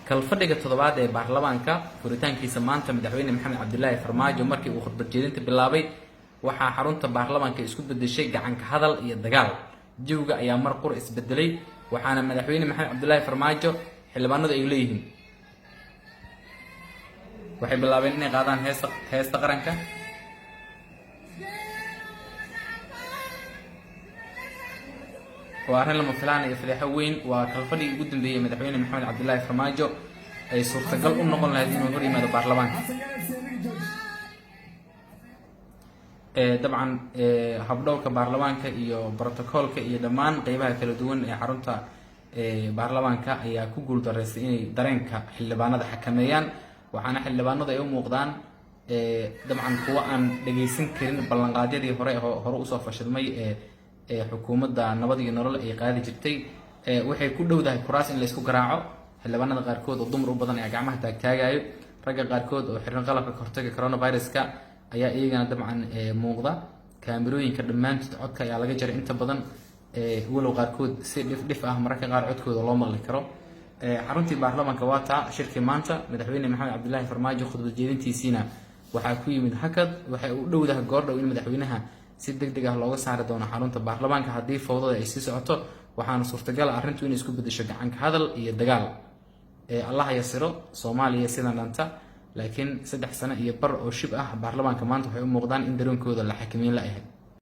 kalfadhiga toddobaad ee baarlamaanka furitaankiisa maanta madaxweyne maxamed cabdilaahi farmaajo markii uu khudbad jeedinta bilaabay waxaa xarunta baarlamaanka isku bedeshay gacanka hadal iyo dagaal. Jawiga ayaa mar qur isbedelay waxaana madaxweyne maxamed cabdilaahi farmaajo xildhibaanadu ay leeyihiin waxay bilaabeen inay qaadaan heesta qaranka. waa arrin lama filaan iyo fadeexo weyn. waa kalfadhigii ugu dambeeyay madaxweyne maxamed cabdilaahi farmaajo ay suurtagal u noqon lahayd inuu hor yimaado baarlamaanka. dabcan habdhowrka baarlamaanka iyo brotocoolka iyo dhammaan qeybaha kala duwan ee xarunta baarlamaanka ayaa ku guuldareystay inay dareenka xildhibaanada xakameeyaan, waxaana xildhibaanadu ay u muuqdaan dabcan kuwa aan dhageysan karin ballanqaadyadii hore usoo fashilmay ee xukuumadda nabad iyo nolol ay qaadi jirtay. waxay ku dhowdahay kuraas in laysku garaaco. xildhibaanada qaarkood oo dumar u badan ayaa gacmaha taagtaagayo, ragga qaarkood oo xiran qalabka kahortaga coronaviruska ayaa iyagana dabcan muuqda. kaamirooyinka dhammaantood codka ayaa laga jaray inta badan, walow qaarkood si dhif ah mararka qaar codkooda loo maqli karo. xaruntii baarlamaanka waa taa shirkii maanta madaxweyne maxamed cabdilaahi farmaajo khudbad jeedintiisiina waxaa ku yimid hakad. waxay u dhowdahay goordhow in madaxweynaha si degdeg ah looga saari doono xarunta baarlamaanka haddii fowdada ay sii socoto, waxaana suurtagal ah arrintu inay isku bedesho gacanka hadal iyo dagaal. allah yasiro Soomaaliya sidan dhanta, laakiin 3 sano iyo bar oo shib ah baarlamaanka maanta waxay u muuqdaan in dareenkooda la xakameyn la yahay.